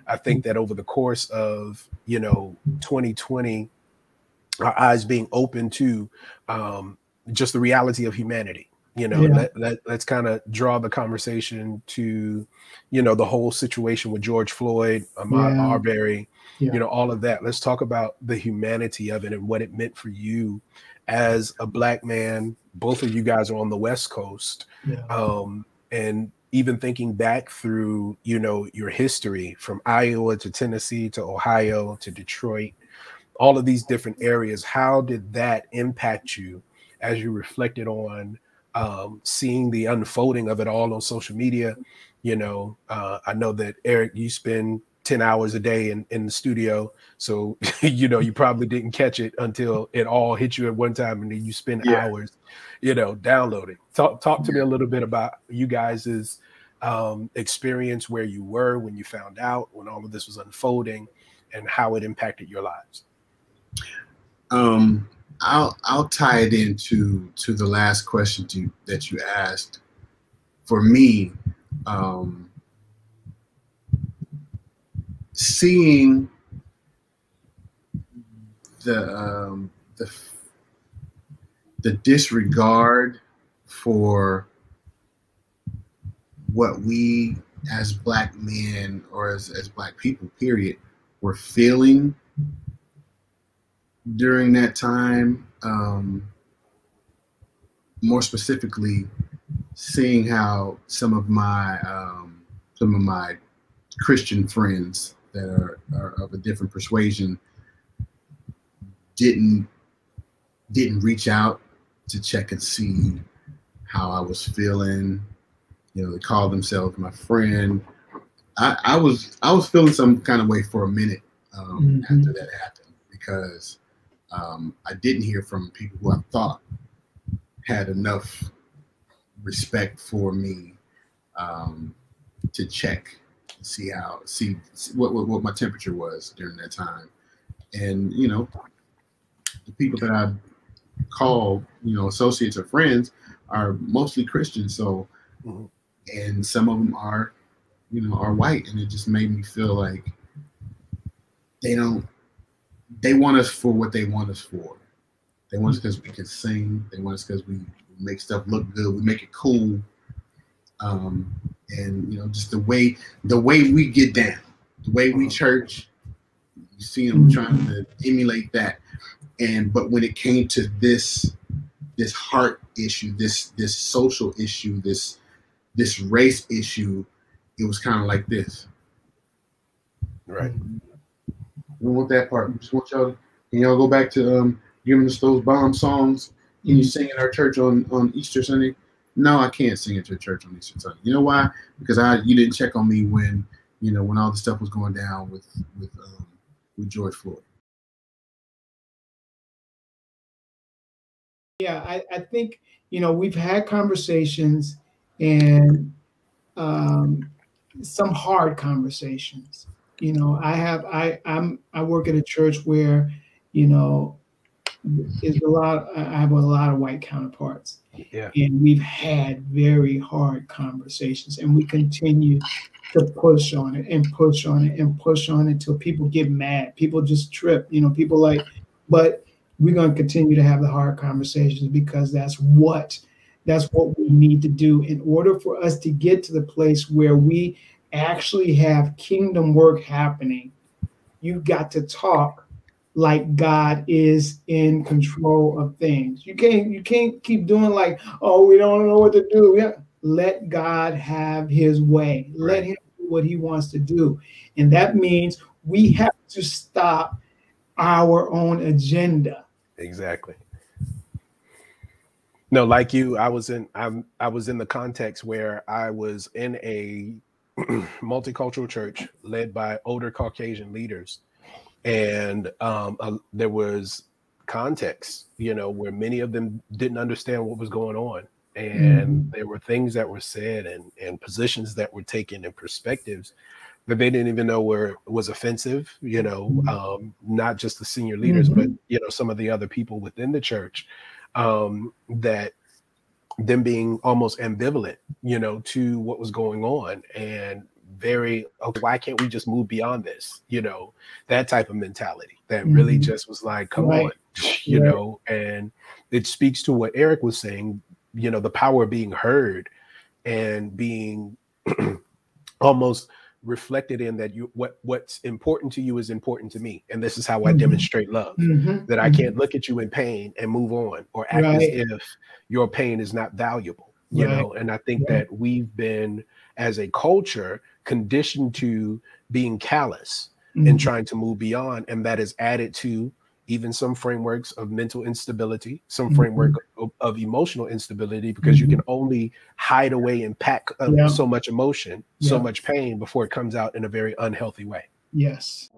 I think that over the course of, 2020, our eyes being open to just the reality of humanity. Yeah. Let's kind of draw the conversation to, the whole situation with George Floyd, Ahmaud Yeah. Arbery, Yeah. all of that. Let's talk about the humanity of it and what it meant for you as a Black man. Both of you guys are on the West Coast. Yeah. And even thinking back through, your history from Iowa to Tennessee to Ohio to Detroit, all of these different areas, how did that impact you as you reflected on seeing the unfolding of it all on social media? I know that, Eric, you spend 10 hours a day in the studio. So, you probably didn't catch it until it all hit you at one time, and then you spend hours, downloading. Talk to me a little bit about you guys's experience, where you were when you found out, when all of this was unfolding, and how it impacted your lives. I'll tie it into the last question that you asked. For me, seeing the disregard for what we as Black men, or as Black people, period, were feeling during that time, more specifically, seeing how some of my Christian friends that are of a different persuasion didn't reach out to check and see how I was feeling. They called themselves my friend. I was feeling some kind of way for a minute after that happened, because I didn't hear from people who I thought had enough respect for me to check and see what my temperature was during that time. And the people that I call associates or friends are mostly Christian, so and some of them are white, and it just made me feel like they want us for what they want us for. They want us because we can sing. They want us because we make stuff look good. We make it cool. And just the way we get down, the way we church, you see them trying to emulate that. But when it came to this heart issue, this social issue, this race issue, it was kind of like this. Right. We want that part. We just want y'all. Can y'all go back to giving us those bomb songs? Can you sing at our church on Easter Sunday? No, I can't sing at your church on Easter Sunday. You know why? Because you didn't check on me when all the stuff was going down with George Floyd. Yeah, I think we've had conversations, and some hard conversations. I work at a church where is a lot. I have a lot of white counterparts, and we've had very hard conversations, and we continue to push on it and push on it and push on it until people get mad. People just trip. People but we're going to continue to have the hard conversations, because that's what we need to do in order for us to get to the place where we actually have kingdom work happening. You've got to talk like God is in control of things. You can't keep doing like, oh, we don't know what to do. Yeah. Let God have his way. Right. Let him do what he wants to do. And that means we have to stop our own agenda. Exactly. No, like you, I was in the context where I was in a multicultural church led by older Caucasian leaders. And there was context, where many of them didn't understand what was going on. And there were things that were said and positions that were taken and perspectives that they didn't even know was offensive, not just the senior leaders, but, some of the other people within the church, that them being almost ambivalent, to what was going on. And very, okay, why can't we just move beyond this? You know, that type of mentality that really just was like, come on, you know, and it speaks to what Eric was saying, you know, the power of being heard and being almost reflected in that what's important to you is important to me, and this is how I demonstrate love. That I can't look at you in pain and move on, or act as if your pain is not valuable, you know. And I think that we've been, as a culture, conditioned to being callous and trying to move beyond, and that is added to even some frameworks of mental instability, some framework of emotional instability, because you can only hide away and pack up so much emotion, so much pain before it comes out in a very unhealthy way. Yes.